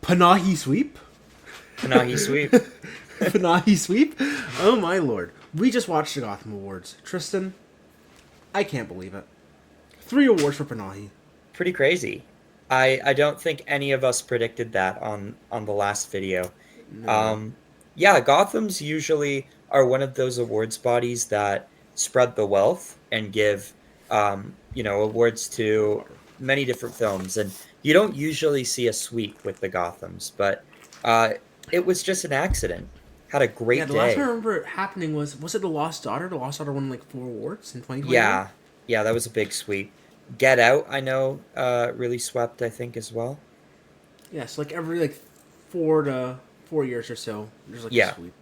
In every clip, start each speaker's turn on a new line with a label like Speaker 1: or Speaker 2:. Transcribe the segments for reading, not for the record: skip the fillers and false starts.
Speaker 1: Panahi sweep?
Speaker 2: Panahi sweep.
Speaker 1: Panahi sweep? Oh my lord. We just watched the Gotham Awards. Tristan, I can't believe it. 3 awards for Panahi.
Speaker 2: Pretty crazy. I don't think any of us predicted that on the last video.
Speaker 1: No.
Speaker 2: Um, yeah, Gotham's usually are one of those awards bodies that spread the wealth and give awards to
Speaker 1: Water.
Speaker 2: many different films, and you don't usually see a sweep with the Gothams, but uh, it was just an accident. Had a
Speaker 1: Yeah,
Speaker 2: great
Speaker 1: the last time I
Speaker 2: day.
Speaker 1: remember it happening was it The Lost Daughter? The Lost Daughter won like 4 awards in 2021?
Speaker 2: Yeah, yeah, that was a big sweep. Get Out, I know, really swept, I think, as well.
Speaker 1: Yeah, so like every like 4 to 4 years or so, there's like a
Speaker 2: Yeah,
Speaker 1: sweep,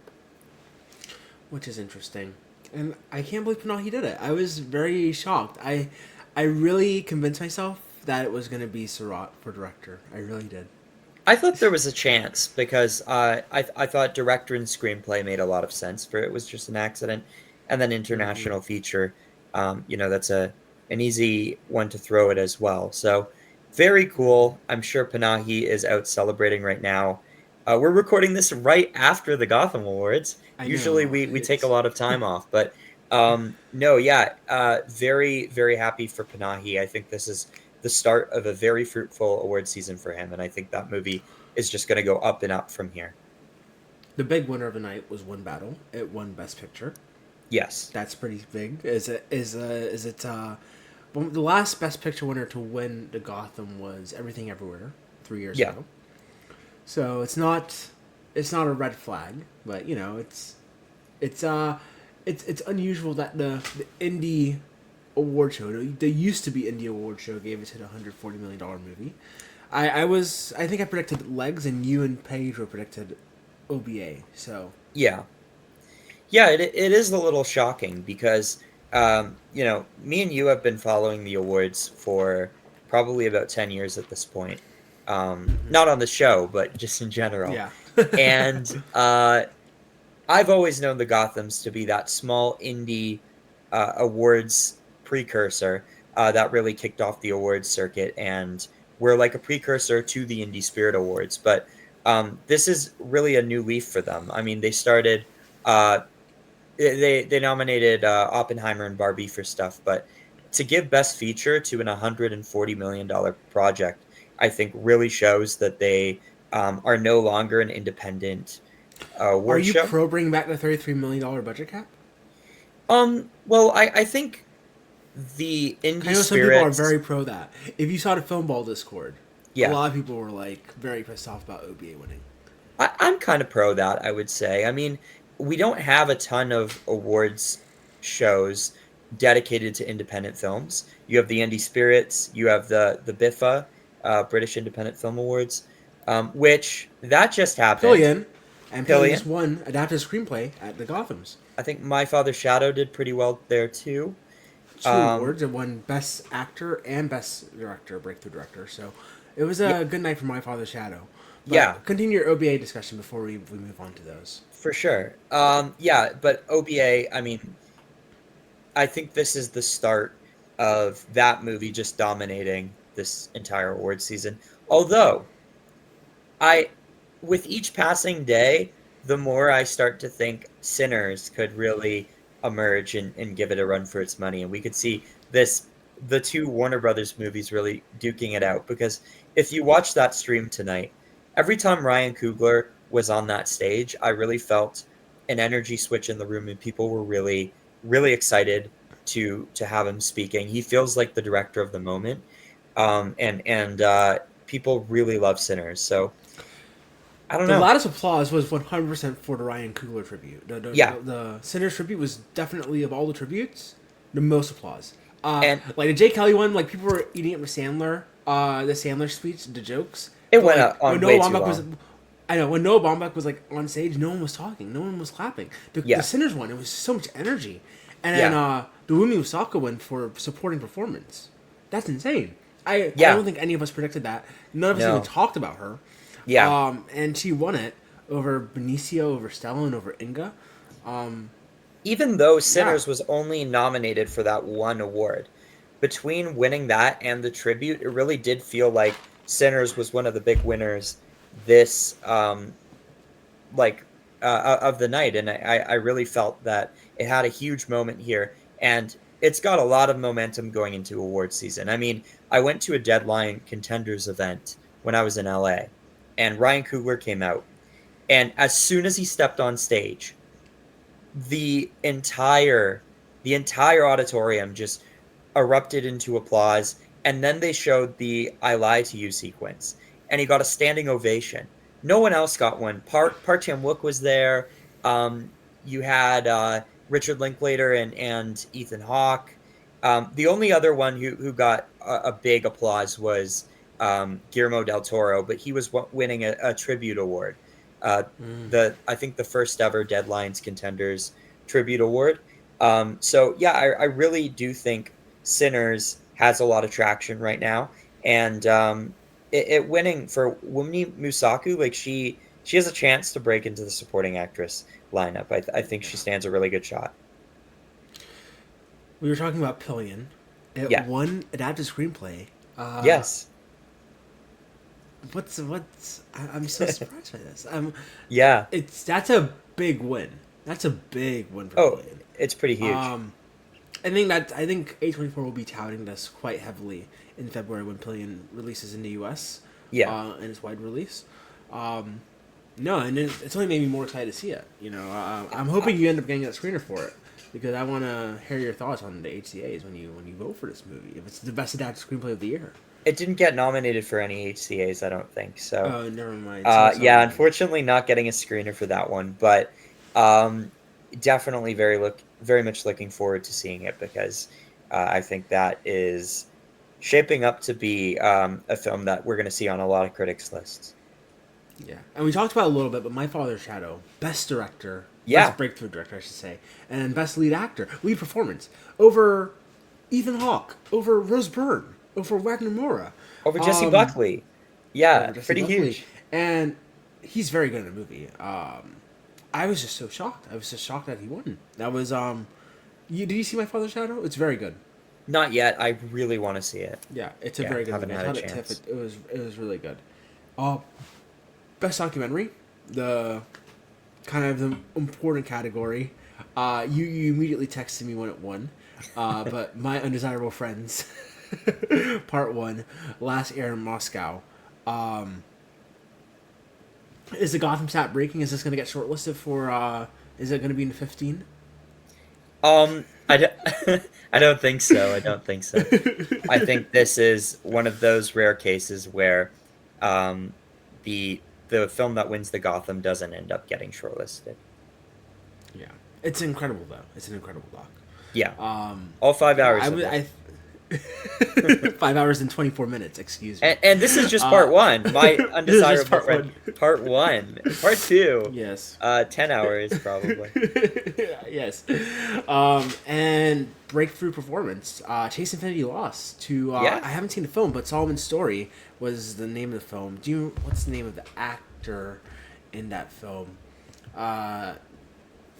Speaker 1: which is interesting. And I can't believe Panahi did it. I was very shocked. I really convinced myself that it was going to be Surratt for director. I really did.
Speaker 2: I thought there was a chance because I thought director and screenplay made a lot of sense for it was just an accident, and then
Speaker 1: Hmm.
Speaker 2: international feature, that's an easy one to throw it as well. So very cool. I'm sure Panahi is out celebrating right now. We're recording this right after the Gotham Awards.
Speaker 1: I
Speaker 2: Usually
Speaker 1: know.
Speaker 2: we take a
Speaker 1: It's
Speaker 2: lot of time off, but no, yeah, very very happy for Panahi. I think this is the start of a very fruitful award season for him, and I think that movie is just going to go up and up from here.
Speaker 1: the big winner of the night was One Battle. It won Best Picture.
Speaker 2: Yes.
Speaker 1: That's pretty big. Is it well, the last Best Picture winner to win the Gotham was Everything Everywhere 3 years
Speaker 2: Yeah.
Speaker 1: ago. So it's not a red flag, but it's uh it's unusual that the indie award show, the used to be indie award show, gave it to the $140 million movie. I think I predicted Legs, and you and Paige were predicted OBA. So
Speaker 2: Yeah. Yeah, it is a little shocking because, me and you have been following the awards for probably about 10 years at this point. Not on the show, but just in general.
Speaker 1: yeah.
Speaker 2: And I've always known the Gothams to be that small indie awards precursor that really kicked off the awards circuit, and we're like a precursor to the Indie Spirit Awards. But this is really a new leaf for them. I mean, they started, uh, they nominated Oppenheimer and Barbie for stuff, but to give Best Feature to an $140 million project, I think really shows that they are no longer an independent
Speaker 1: Are
Speaker 2: award
Speaker 1: you
Speaker 2: show.
Speaker 1: pro bringing back the $33 million budget cap?
Speaker 2: Well, I think the
Speaker 1: I
Speaker 2: indie
Speaker 1: know some people are
Speaker 2: spirits,
Speaker 1: very pro that. If you saw the Film Ball Discord, a
Speaker 2: yeah,
Speaker 1: lot of people were like very pissed off about OBA winning.
Speaker 2: I'm kind of pro that, I would say. I mean, we don't have a ton of awards shows dedicated to independent films. You have the Indie Spirits, you have the BIFA, British Independent Film Awards, which that just happened.
Speaker 1: Pillion, and Pillion
Speaker 2: Pillion,
Speaker 1: just won adapted screenplay at the Gothams.
Speaker 2: I think My Father's Shadow did pretty well there too.
Speaker 1: Two
Speaker 2: Um,
Speaker 1: awards. It won Best Actor and Best Director, Breakthrough Director. So it was
Speaker 2: yeah,
Speaker 1: a good night for My Father's Shadow.
Speaker 2: yeah,
Speaker 1: But continue your OBA discussion before we move on to those.
Speaker 2: for sure. Yeah, but OBA, I mean, I think this is the start of that movie just dominating this entire award season. Although, I, with each passing day, the more I start to think Sinners could really emerge and give it a run for its money. And we could see the two Warner Brothers movies really duking it out. Because if you watch that stream tonight, every time Ryan Coogler was on that stage, I really felt an energy switch in the room, and people were really, really excited to have him speaking. He feels like the director of the moment, and people really love Sinners. So I don't
Speaker 1: The
Speaker 2: know.
Speaker 1: loudest applause was 100% for the Ryan Coogler tribute.
Speaker 2: Yeah,
Speaker 1: The Sinners tribute was definitely, of all the tributes, the most applause.
Speaker 2: and
Speaker 1: Like the Jay Kelly one, like people were eating it with Sandler. The Sandler speech, the jokes.
Speaker 2: it
Speaker 1: But
Speaker 2: went
Speaker 1: like when
Speaker 2: on
Speaker 1: Noah
Speaker 2: way too
Speaker 1: Baumbach was,
Speaker 2: long.
Speaker 1: I know when Noah Baumbach was like on stage, no one was talking, no one was clapping. The
Speaker 2: Yeah,
Speaker 1: Sinners one, it was so much energy, and then
Speaker 2: yeah,
Speaker 1: the Wumi Osaka one for supporting performance. That's insane. I
Speaker 2: yeah.
Speaker 1: don't think any of us predicted that. None of us even
Speaker 2: No,
Speaker 1: talked about her.
Speaker 2: yeah.
Speaker 1: And she won it over Benicio, over Stella, and over Inga.
Speaker 2: Even though
Speaker 1: Yeah,
Speaker 2: Sinners was only nominated for that one award, between winning that and the tribute, it really did feel like Sinners was one of the big winners this like of the night, and I really felt that it had a huge moment here, and it's got a lot of momentum going into award season. I mean, I went to a Deadline Contenders event when I was in LA, and Ryan Coogler came out, and as soon as he stepped on stage, the entire the entire auditorium just erupted into applause, and then they showed the I Lie to You sequence, and he got a standing ovation. No one else got one. Park Chan Wook was there. Um, you had Richard Linklater and Ethan Hawke. The only other one who got a big applause was Guillermo del Toro, but he was winning a tribute award. Uh,
Speaker 1: Mm.
Speaker 2: I think the first ever Deadlines Contenders tribute award. So yeah, I really do think Sinners has a lot of traction right now, and it winning for Wumi Musaku, like she has a chance to break into the supporting actress lineup. I think
Speaker 1: Yeah.
Speaker 2: she stands a really good shot.
Speaker 1: We were talking about Pillion. It
Speaker 2: Yeah.
Speaker 1: won adapted screenplay. Uh,
Speaker 2: Yes.
Speaker 1: I'm so surprised by this.
Speaker 2: Yeah.
Speaker 1: That's a big win. That's a big win for
Speaker 2: Oh,
Speaker 1: Pillion.
Speaker 2: it's pretty huge.
Speaker 1: Um, I think A24 will be touting this quite heavily in February when Pillion releases in the US,
Speaker 2: Yeah.
Speaker 1: and its wide release. Um, no, and it's only made me more excited to see it. I'm hoping you end up getting that screener for it because I want to hear your thoughts on the HCA's when you vote for this movie. If it's the best adapted screenplay of the year.
Speaker 2: It didn't get nominated for any HCA's, I don't think. So,
Speaker 1: Oh, never mind. So
Speaker 2: yeah,
Speaker 1: sorry.
Speaker 2: unfortunately, not getting a screener for that one, but um, definitely very much looking forward to seeing it because I think that is shaping up to be a film that we're going to see on a lot of critics' lists.
Speaker 1: Yeah, and we talked about it a little bit, but My Father's Shadow, best director,
Speaker 2: Yeah,
Speaker 1: best breakthrough director, I should say, and best lead actor, lead performance over Ethan Hawke, over Rose Byrne, over Wagner Moura,
Speaker 2: over Jesse
Speaker 1: um,
Speaker 2: Buckley. Yeah,
Speaker 1: over Jesse
Speaker 2: pretty
Speaker 1: Buckley,
Speaker 2: huge.
Speaker 1: and he's very good in the movie. I was just so shocked. I was just shocked that he won. That was did you see My Father's Shadow? It's very good.
Speaker 2: Not yet. I really want to see it.
Speaker 1: Yeah, it's a
Speaker 2: Yeah,
Speaker 1: very good
Speaker 2: haven't
Speaker 1: movie. I
Speaker 2: had a
Speaker 1: thought it tipped.
Speaker 2: chance.
Speaker 1: It was really good. Uh, best documentary, the kind of the important category. You immediately texted me when it won, but My Undesirable Friends, Part One, last air in Moscow. Um, is the Gotham stat breaking? Is this going to get shortlisted for? Is it going to be in 15?
Speaker 2: I don't, I don't think so. I don't think so. I think this is one of those rare cases where um, the film that wins the Gotham doesn't end up getting shortlisted.
Speaker 1: Yeah, it's incredible though. It's an incredible doc.
Speaker 2: Yeah,
Speaker 1: Um,
Speaker 2: all 5 hours
Speaker 1: I
Speaker 2: of
Speaker 1: would
Speaker 2: it.
Speaker 1: I 5 hours and 24 minutes. Excuse me.
Speaker 2: And this is just
Speaker 1: Uh,
Speaker 2: part one. My
Speaker 1: this is just
Speaker 2: undesirable
Speaker 1: part
Speaker 2: friend,
Speaker 1: one.
Speaker 2: part one, part two.
Speaker 1: Yes.
Speaker 2: 10 hours probably.
Speaker 1: Yes. And breakthrough performance. Chase Infinity lost to.
Speaker 2: Yeah.
Speaker 1: I haven't seen the film, but Solomon's Story was the name of the film. What's the name of the actor in that film?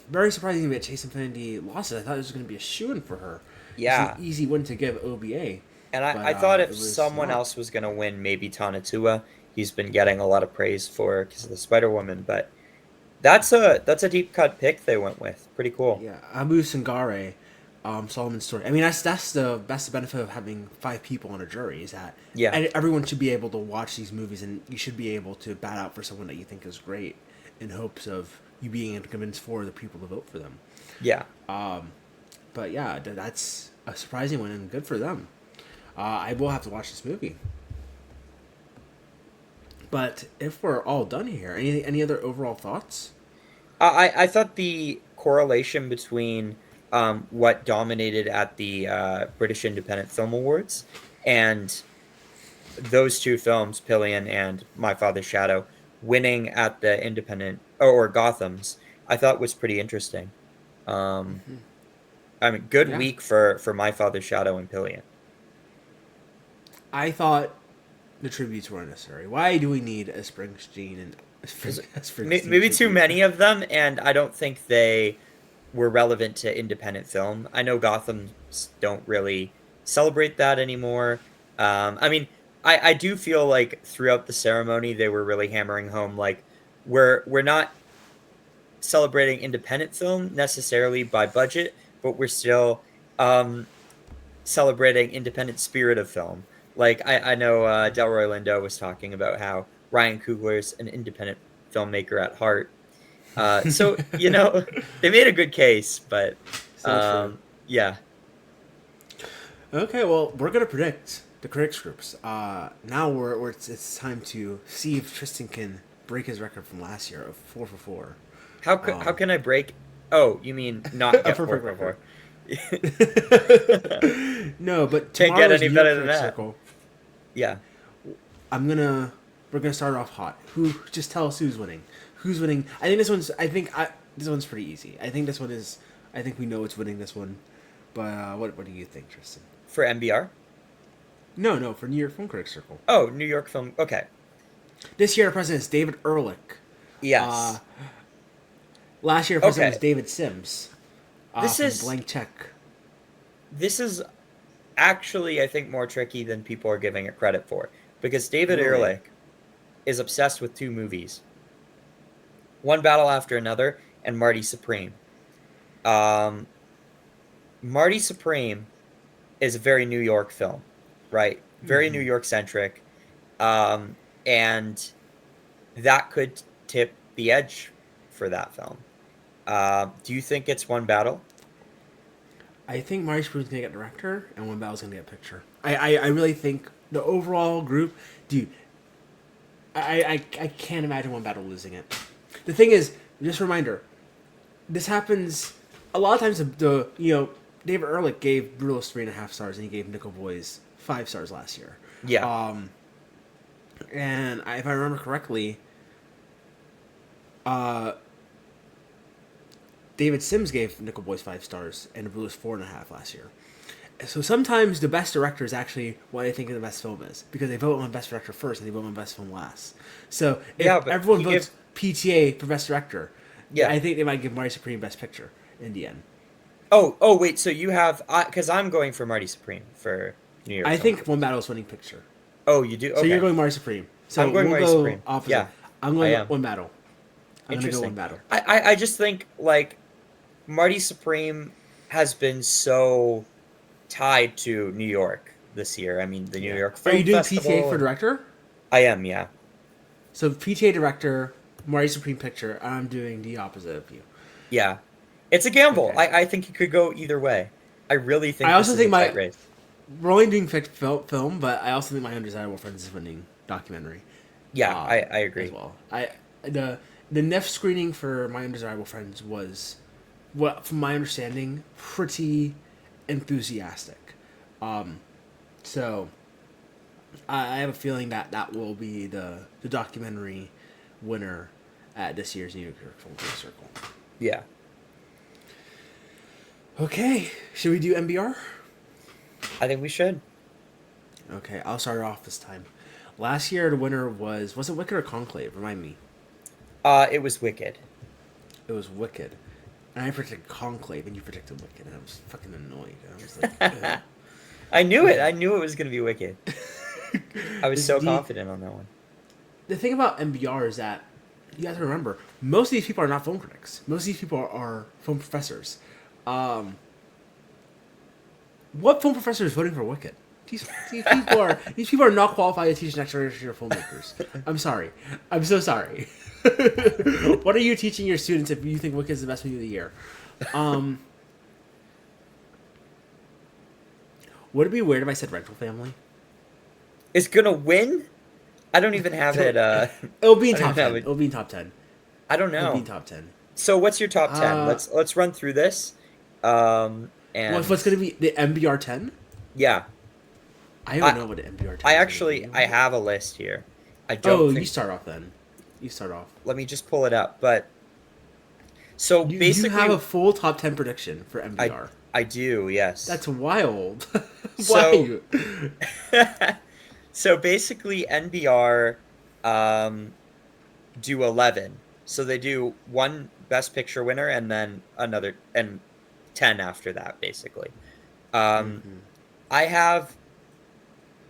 Speaker 1: Very surprising that Chase Infinity lost it. I thought it was going to be a shoo-in for her.
Speaker 2: Yeah.
Speaker 1: It's an easy win to give OBA.
Speaker 2: And
Speaker 1: But
Speaker 2: I thought
Speaker 1: it
Speaker 2: if
Speaker 1: was
Speaker 2: someone
Speaker 1: not.
Speaker 2: else was going to win, maybe Tanatua. He's been getting a lot of praise for because of the Spider Woman, but that's a deep cut pick they went with. Pretty cool.
Speaker 1: Yeah, Abu Sangare, Solomon's Story. I mean, that's the best benefit of having 5 people on a jury is that
Speaker 2: Yeah.
Speaker 1: everyone should be able to watch these movies, and you should be able to bat out for someone that you think is great, in hopes of you being able to convince 4 other people to vote for them.
Speaker 2: Yeah.
Speaker 1: But yeah, that's a surprising one and good for them. I will have to watch this movie. But if we're all done here, any other overall thoughts?
Speaker 2: I thought the correlation between what dominated at the British Independent Film Awards and those two films, Pillion and My Father's Shadow, winning at the Independent or Gotham's, I thought was pretty interesting. Um, I mean, good
Speaker 1: Yeah,
Speaker 2: week for My Father's Shadow and Pillion.
Speaker 1: I thought the tributes were unnecessary. Why do we need a Springsteen and a Springsteen
Speaker 2: Maybe too
Speaker 1: tribute?
Speaker 2: many of them, and I don't think they were relevant to independent film. I know Gotham don't really celebrate that anymore. I mean, I do feel like throughout the ceremony they were really hammering home like we're not celebrating independent film necessarily by budget, but we're still um, celebrating independent spirit of film. Like I know Delroy Lindo was talking about how Ryan Coogler's an independent filmmaker at heart. So you know they made a good case, but
Speaker 1: So true.
Speaker 2: yeah,
Speaker 1: Okay, well, we're gonna predict the critics groups. Now it's time to see if Tristan can break his record from last year of 4 for 4.
Speaker 2: how can I break? Oh, you mean not
Speaker 1: A
Speaker 2: get four
Speaker 1: perfect
Speaker 2: for
Speaker 1: record.
Speaker 2: four?
Speaker 1: No, but
Speaker 2: Can't get
Speaker 1: tomorrow's
Speaker 2: any
Speaker 1: New York
Speaker 2: better than
Speaker 1: Critics
Speaker 2: that.
Speaker 1: Circle.
Speaker 2: Yeah.
Speaker 1: I'm gonna we're gonna start off hot. Who just tell us who's winning? Who's winning? I think this one's. This one's pretty easy. I think this one is. I think we know it's winning this one. But what do you think, Tristan?
Speaker 2: For MBR?
Speaker 1: No, for New York Film Critics Circle.
Speaker 2: Oh, New York film. Okay.
Speaker 1: This year, our president is David Ehrlich. Uh,
Speaker 2: Yes.
Speaker 1: Last year, our president was
Speaker 2: Okay.
Speaker 1: David Sims.
Speaker 2: This
Speaker 1: From
Speaker 2: is
Speaker 1: Blank Check.
Speaker 2: this is actually I think more tricky than people are giving it credit for because David
Speaker 1: Really?
Speaker 2: Ehrlich is obsessed with two movies, One Battle After Another and Marty Supreme. Um, Marty Supreme is a very New York film, right? Very New
Speaker 1: Mm-hmm.
Speaker 2: York centric, and that could tip the edge for that film. Do you think it's One Battle?
Speaker 1: I think Mari Sprue's gonna get director, and One Battle's gonna get picture. I really think the overall group, dude. I can't imagine One Battle losing it. The thing is, just a reminder, this happens a lot of times. David Ehrlich gave Brutalist 3.5 stars, and he gave Nickel Boys 5 stars last year.
Speaker 2: Yeah,
Speaker 1: And if I remember correctly, uh, David Sims gave Nickel Boys 5 stars, and Brutalist 4.5 last year. So sometimes the best director is actually what I think the best film is, because they vote on best director first and they vote on best film last. So if
Speaker 2: yeah, but
Speaker 1: everyone
Speaker 2: he
Speaker 1: votes
Speaker 2: gave
Speaker 1: PTA for best director,
Speaker 2: yeah.
Speaker 1: I think they might give Marty Supreme best picture in the end.
Speaker 2: Oh, wait. So you have because I'm going for Marty Supreme for New York
Speaker 1: I
Speaker 2: Film
Speaker 1: think One
Speaker 2: Critics.
Speaker 1: Battle is winning picture.
Speaker 2: Oh, you do?
Speaker 1: So you're
Speaker 2: Okay,
Speaker 1: going Marty Supreme.
Speaker 2: I'm
Speaker 1: So
Speaker 2: going
Speaker 1: we'll
Speaker 2: Marty
Speaker 1: go
Speaker 2: Supreme.
Speaker 1: opposite.
Speaker 2: Yeah,
Speaker 1: I'm
Speaker 2: I
Speaker 1: going
Speaker 2: am.
Speaker 1: One Battle. I'm going to go One
Speaker 2: Interesting.
Speaker 1: Battle.
Speaker 2: I just think like Marty Supreme has been so tied to New York this year. I mean, the New
Speaker 1: Yeah.
Speaker 2: York
Speaker 1: Are you
Speaker 2: Film
Speaker 1: doing PTA
Speaker 2: Festival,
Speaker 1: for
Speaker 2: and
Speaker 1: director?
Speaker 2: I am. Yeah,
Speaker 1: So PTA director, Marty Supreme picture. I'm doing the opposite of you.
Speaker 2: yeah. It's a gamble.
Speaker 1: Okay.
Speaker 2: I think it could go either way. I really
Speaker 1: I
Speaker 2: think this
Speaker 1: also
Speaker 2: is a
Speaker 1: think
Speaker 2: tight
Speaker 1: my
Speaker 2: race.
Speaker 1: we're only doing film, but I also think My Undesirable Friends is winning documentary,
Speaker 2: Yeah,
Speaker 1: uh,
Speaker 2: I
Speaker 1: as
Speaker 2: agree.
Speaker 1: well. The the NEF screening for My Undesirable Friends was, what from my understanding, pretty enthusiastic. So I have a feeling that that will be the documentary winner at this year's New York Film Circle.
Speaker 2: Yeah.
Speaker 1: Okay, should we do MBR?
Speaker 2: I think we should.
Speaker 1: Okay, I'll start off this time. Last year, the winner was it Wicked or Conclave? Remind me.
Speaker 2: It was Wicked.
Speaker 1: It was Wicked. And I predicted Conclave, and you predicted Wicked, and I was fucking annoyed. I was like, ugh.
Speaker 2: I knew it. I knew it was gonna be Wicked. I was so
Speaker 1: The-
Speaker 2: confident on that one.
Speaker 1: The thing about MBR is that you have to remember, most of these people are not film critics. Most of these people are film professors. What film professor is voting for Wicked? These people are not qualified to teach next generation of filmmakers. I'm sorry. I'm so sorry. What are you teaching your students if you think Wicked is the best movie of the year? Would it be weird if I said Rental Family?
Speaker 2: It's gonna win. I don't even have it.
Speaker 1: It'll be in
Speaker 2: I don't
Speaker 1: top
Speaker 2: have
Speaker 1: 10.
Speaker 2: it.
Speaker 1: It'll be in top 10.
Speaker 2: I don't
Speaker 1: It'll be
Speaker 2: know.
Speaker 1: in top 10.
Speaker 2: So what's your top 10?
Speaker 1: Uh,
Speaker 2: Let's run through this. And
Speaker 1: what's going to be the MBR 10?
Speaker 2: yeah,
Speaker 1: I don't
Speaker 2: I
Speaker 1: know what the MBR 10
Speaker 2: I
Speaker 1: is
Speaker 2: actually
Speaker 1: gonna
Speaker 2: I
Speaker 1: be.
Speaker 2: have a list here. I don't
Speaker 1: Oh,
Speaker 2: think.
Speaker 1: you start off then. You start off.
Speaker 2: Let me just pull it up. But so
Speaker 1: You
Speaker 2: basically,
Speaker 1: have a full top 10 prediction for
Speaker 2: I
Speaker 1: MBR.
Speaker 2: I do, yes.
Speaker 1: That's wild.
Speaker 2: So-
Speaker 1: Why?
Speaker 2: So basically, NBR do 11. So they do one Best Picture winner and then another and 10 after that, basically.
Speaker 1: Mhm.
Speaker 2: I have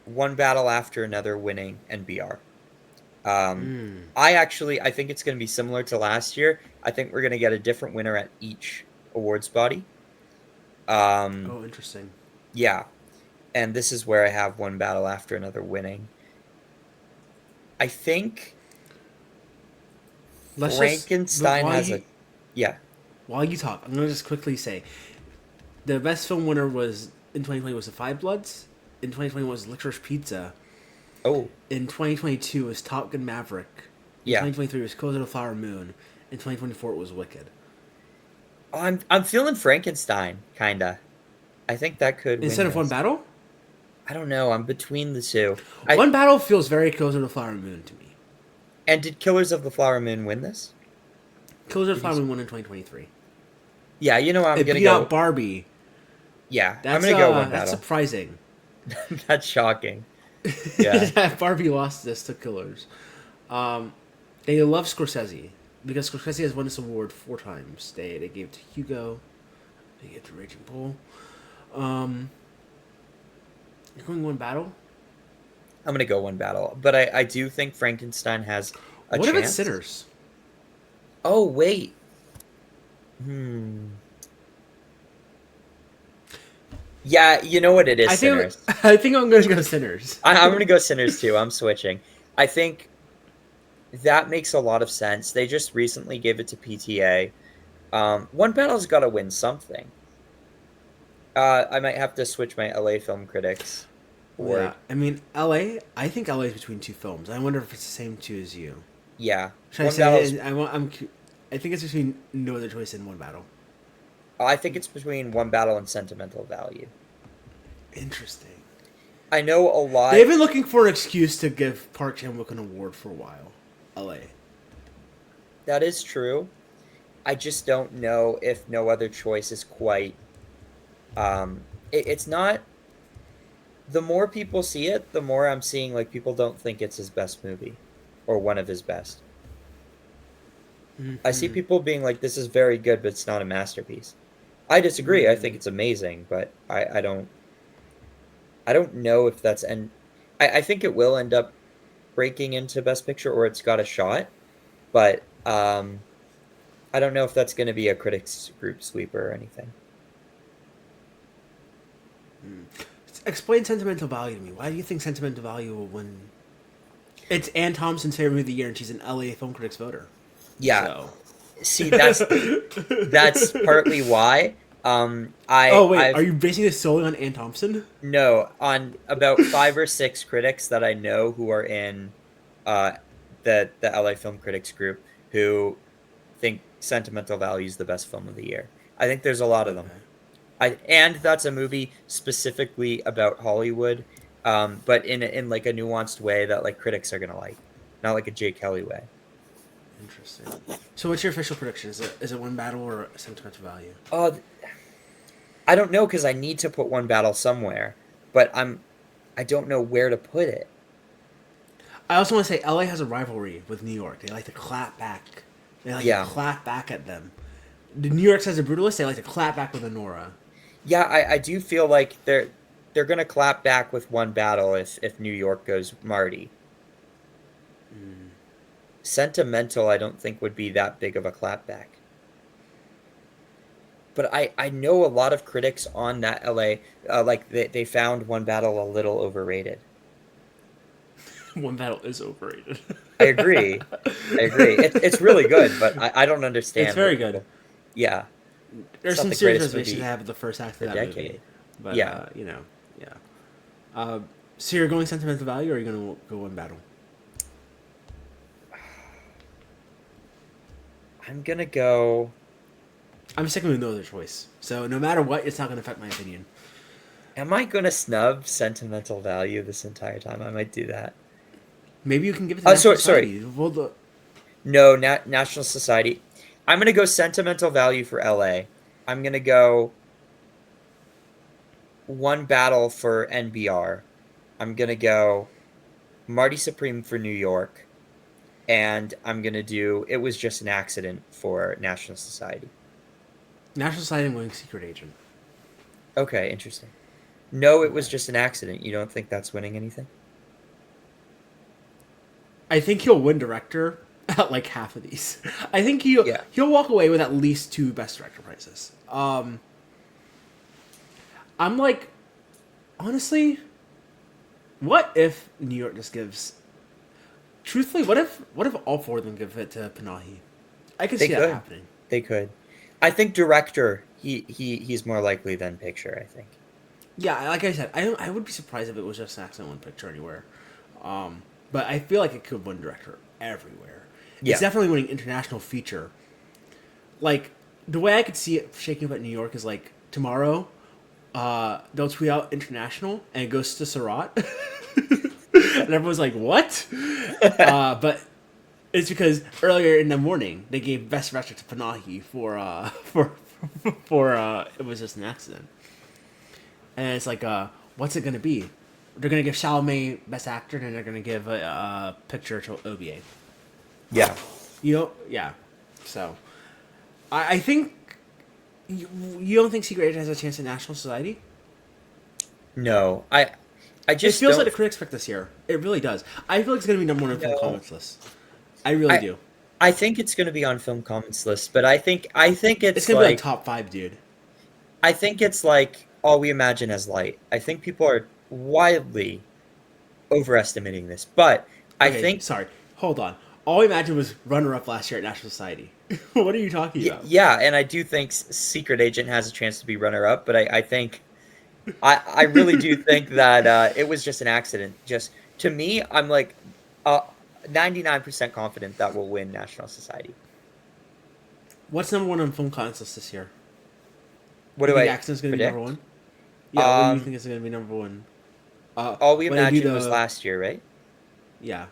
Speaker 2: one battle after another winning NBR. Um,
Speaker 1: Mm.
Speaker 2: I think it's going to be similar to last year. I think we're going to get a different winner at each awards body. Um,
Speaker 1: Oh, interesting.
Speaker 2: yeah, and this is where I have one battle after another winning. I think
Speaker 1: Let's just. But
Speaker 2: Frankenstein has a, yeah.
Speaker 1: while you talk, I'm gonna just quickly say the best film winner was in 2020 was The Five Bloods. In 2021 was Licorice Pizza.
Speaker 2: Oh,
Speaker 1: In 2022 was Top Gun Maverick. In
Speaker 2: yeah.
Speaker 1: 2023 was Killers of the Flower Moon. In 2024 it was Wicked.
Speaker 2: Oh, I'm feeling Frankenstein kinda. I think that could win
Speaker 1: Instead of One
Speaker 2: this.
Speaker 1: Battle,
Speaker 2: I don't know. I'm between the two. I
Speaker 1: One Battle feels very Killers of the Flower Moon to me.
Speaker 2: and did Killers of the Flower Moon win this?
Speaker 1: Killers of the
Speaker 2: Did he?
Speaker 1: Flower Moon won in 2023.
Speaker 2: Yeah, you know what, I'm
Speaker 1: It
Speaker 2: gonna
Speaker 1: beat out
Speaker 2: go.
Speaker 1: Barbie.
Speaker 2: Yeah, I'm gonna go one
Speaker 1: That's
Speaker 2: battle.
Speaker 1: surprising.
Speaker 2: That's shocking. Yeah.
Speaker 1: That Barbie lost this to Killers. They love Scorsese because Scorsese has won this award 4 times. They gave it to Hugo. They gave it to Raging Bull. You're going One Battle.
Speaker 2: I'm gonna go one battle, but I do think Frankenstein has a
Speaker 1: What if it's
Speaker 2: chance.
Speaker 1: Sinners?
Speaker 2: Oh wait. Hmm. Yeah, you know what? It is
Speaker 1: I think
Speaker 2: Sinners.
Speaker 1: I think I'm going to go Sinners.
Speaker 2: I'm gonna go Sinners too. I'm switching. I think that makes a lot of sense. They just recently gave it to PTA. One battle's got to win something. I might have to switch my LA Film Critics
Speaker 1: Yeah,
Speaker 2: award.
Speaker 1: I mean LA. I think LA is between two films. I wonder if it's the same two as you.
Speaker 2: Yeah,
Speaker 1: Should I
Speaker 2: one battle's.
Speaker 1: say? I think it's between No Other Choice and One Battle.
Speaker 2: I think it's between one battle and sentimental value.
Speaker 1: Interesting.
Speaker 2: I know a lot.
Speaker 1: They've been looking for an excuse to give Park Chan Wook an award for a while. LA.
Speaker 2: That is true. I just don't know if no other choice is quite. It's not. The more people see it, the more I'm seeing like people don't think it's his best movie, or one of his best. I see
Speaker 1: Mm-hmm.
Speaker 2: people being like, "This is very good, but it's not a masterpiece." I disagree. I think it's amazing, but I don't know if that's and I think it will end up breaking into Best Picture or it's got a shot, but I don't know if that's going to be a critics group sweeper or anything.
Speaker 1: Explain Sentimental Value to me. Why do you think Sentimental Value will win? It's Ann Thompson's favorite movie of the year, and she's an LA Film Critics voter.
Speaker 2: Yeah,
Speaker 1: So.
Speaker 2: see, that's partly why.
Speaker 1: Oh wait, are
Speaker 2: I've
Speaker 1: you basing this solely on Ann Thompson?
Speaker 2: no on about 5 or 6 critics that I know who are in uh, the LA Film Critics group who think Sentimental Value is the best film of the year. I think there's a lot of them.
Speaker 1: Okay.
Speaker 2: And that's a movie specifically about Hollywood, but in like a nuanced way that like critics are gonna like, not like a Jay Kelly way.
Speaker 1: Interesting. So, what's your official prediction? Is it One Battle or Sentimental Value?
Speaker 2: Uh, I don't know because I need to put one battle somewhere, but I don't know where to put it.
Speaker 1: I also want to say LA has a rivalry with New York. They like to clap back. They like
Speaker 2: Yeah,
Speaker 1: to clap back at them. The New York says the Brutalist. They like to clap back with Honora.
Speaker 2: yeah, I do feel like they're gonna clap back with one battle if New York goes Marty. Sentimental, I don't think would be that big of a clapback. But I know a lot of critics on that LA like they found one battle a little overrated.
Speaker 1: One Battle is overrated.
Speaker 2: I agree. I agree. It's really good, but I don't understand.
Speaker 1: It's very
Speaker 2: what
Speaker 1: good.
Speaker 2: people- Yeah, it's
Speaker 1: There's
Speaker 2: not
Speaker 1: some
Speaker 2: the
Speaker 1: serious
Speaker 2: greatest
Speaker 1: reservations
Speaker 2: movie
Speaker 1: I have with the first act
Speaker 2: for
Speaker 1: of
Speaker 2: a
Speaker 1: that movie,
Speaker 2: decade.
Speaker 1: but
Speaker 2: Yeah,
Speaker 1: yeah. So you're going Sentimental Value, or are you going to go One Battle?
Speaker 2: I'm gonna go.
Speaker 1: I'm sticking with No Other Choice. So no matter what, it's not going to affect my opinion.
Speaker 2: Am I gonna snub Sentimental Value this entire time? I might do that.
Speaker 1: Maybe you can give it to
Speaker 2: Oh,
Speaker 1: National
Speaker 2: sorry.
Speaker 1: Society. Well,
Speaker 2: No, National Society. I'm gonna go Sentimental Value for LA. I'm gonna go one battle for NBR. I'm gonna go Marty Supreme for New York, and I'm gonna do It Was Just an Accident for National Society.
Speaker 1: National Society, I'm going Secret Agent.
Speaker 2: Okay, interesting. No, it was
Speaker 1: Okay.
Speaker 2: just an accident. You don't think that's winning anything?
Speaker 1: I think he'll win director at like half of these. I think
Speaker 2: Yeah.
Speaker 1: he'll walk away with at least two best director prizes. I'm like, honestly, what if New York just gives? Truthfully, what if all four of them give it to Panahi? I could
Speaker 2: They
Speaker 1: see that
Speaker 2: could.
Speaker 1: happening.
Speaker 2: They could. I think director, he's more likely than picture, I think.
Speaker 1: Yeah, like I said, I would be surprised if it was just an accident one picture anywhere. But I feel like it could win director everywhere. It's
Speaker 2: Yeah.
Speaker 1: definitely winning international feature. Like the way I could see it shaking up at New York is like tomorrow, they'll tweet out international and it goes to Surat, and everyone's like, "What?" But it's because earlier in the morning they gave best director to Panahi for it was just an accident, and it's like, what's it gonna be? They're gonna give Chalamet best actor, and then they're gonna give a picture to OBA.
Speaker 2: Yeah.
Speaker 1: Yeah. So I think you don't think Secret Agent has a chance at National Society?
Speaker 2: No. I
Speaker 1: It
Speaker 2: just
Speaker 1: feels like
Speaker 2: don't
Speaker 1: the critics pick this year. It really does. I feel like it's gonna be number one on film
Speaker 2: know.
Speaker 1: comments list. I really
Speaker 2: I
Speaker 1: do.
Speaker 2: I think it's going to be on film comments list, but
Speaker 1: It's gonna be like top five, dude.
Speaker 2: I think it's like All We Imagine as Light. I think people are wildly overestimating this, but I
Speaker 1: Okay,
Speaker 2: think
Speaker 1: sorry. Hold on. All I imagined was runner up last year at National Society. What are you talking about?
Speaker 2: yeah, and I do think Secret Agent has a chance to be runner up, but I think I really do think that it was just an accident. Just to me, I'm like uh, 99% confident that will win National Society.
Speaker 1: What's number one on film comments list this year?
Speaker 2: What
Speaker 1: You
Speaker 2: do
Speaker 1: think
Speaker 2: I
Speaker 1: Accident's gonna be number
Speaker 2: predict?
Speaker 1: one? Yeah. What do you
Speaker 2: Um,
Speaker 1: think is gonna be number one?
Speaker 2: All We
Speaker 1: When they do
Speaker 2: Imagined was
Speaker 1: the
Speaker 2: last year, right?
Speaker 1: yeah,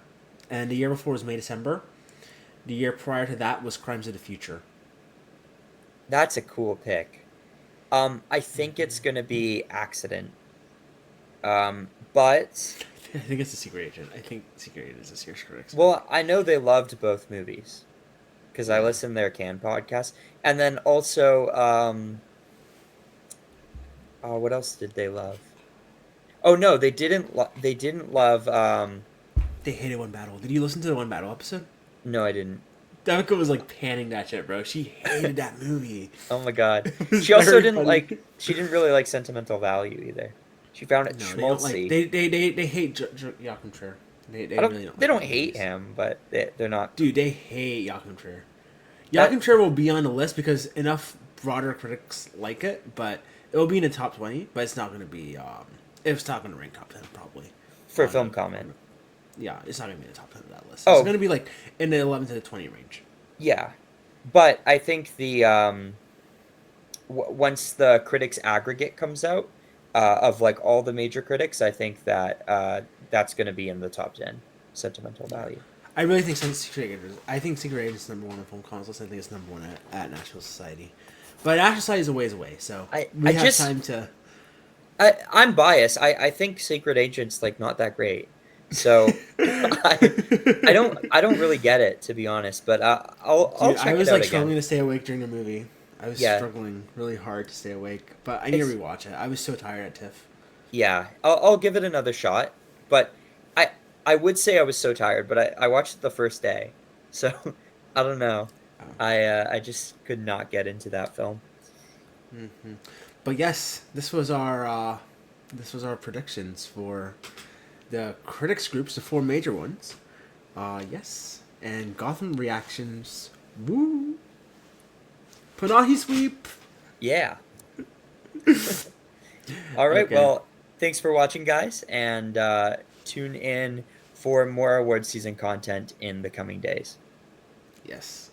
Speaker 1: and the year before was May December. The year prior to that was Crimes of the Future.
Speaker 2: That's a cool pick. I think it's gonna be Accident. But
Speaker 1: I think it's a Secret Agent. I think Secret Agent is this year's critics pick.
Speaker 2: well, I know they loved both movies because I
Speaker 1: Yeah.
Speaker 2: listened to their Can podcast, and then also, oh, what else did they love? Oh no, they didn't. They didn't love.
Speaker 1: They hated One Battle. Did you listen to the One Battle episode?
Speaker 2: No, I didn't.
Speaker 1: Devika was like panning that shit, bro. She hated that movie.
Speaker 2: Oh my god.
Speaker 1: It was
Speaker 2: She also
Speaker 1: very
Speaker 2: didn't
Speaker 1: funny.
Speaker 2: like. She didn't really like Sentimental Value either. She found it
Speaker 1: No, they don't like.
Speaker 2: schmaltzy.
Speaker 1: They hate Joachim Trier. They
Speaker 2: I don't.
Speaker 1: really don't
Speaker 2: They
Speaker 1: like
Speaker 2: don't
Speaker 1: those
Speaker 2: hate
Speaker 1: movies.
Speaker 2: him, but they're not.
Speaker 1: Dude, they hate Joachim Trier.
Speaker 2: That
Speaker 1: Joachim Trier will be on the list because enough broader critics like it, but it will be in the top 20. But it's not going to be. It's not going to rank top 10 probably.
Speaker 2: for film comment.
Speaker 1: Yeah, it's not going to be in the top 10 of that list. It's
Speaker 2: Oh
Speaker 1: going to be like in the 11 to the 20 range.
Speaker 2: yeah, but I think the once the critics aggregate comes out of like all the major critics, I think that that's going to be in the top 10. Sentimental Value.
Speaker 1: I really think Secret Agent. I think Secret Agent is number one on film consoles. I think it's number one at National Society, but National Society is a ways away, so we
Speaker 2: I
Speaker 1: have
Speaker 2: just
Speaker 1: time to.
Speaker 2: I'm biased. I think Secret Agent's like not that great. So I don't really get it, to be honest, but I'll
Speaker 1: Dude, I
Speaker 2: check it
Speaker 1: was
Speaker 2: out
Speaker 1: like
Speaker 2: again.
Speaker 1: struggling to stay awake during the movie. I was
Speaker 2: Yeah.
Speaker 1: struggling really hard to stay awake, but I need to
Speaker 2: It's
Speaker 1: rewatch it. I was so tired at TIFF.
Speaker 2: yeah. I'll give it another shot, but I I would say I was so tired, but I watched it the first day. So I don't know.
Speaker 1: Oh.
Speaker 2: I just could not get into that film.
Speaker 1: But yes, this was our predictions for the critics groups, the four major ones. Yes, and Gotham reactions. Woo! Panahi sweep.
Speaker 2: Yeah. All right.
Speaker 1: Okay.
Speaker 2: Well, thanks for watching, guys, and tune in for more award season content in the coming days.
Speaker 1: Yes.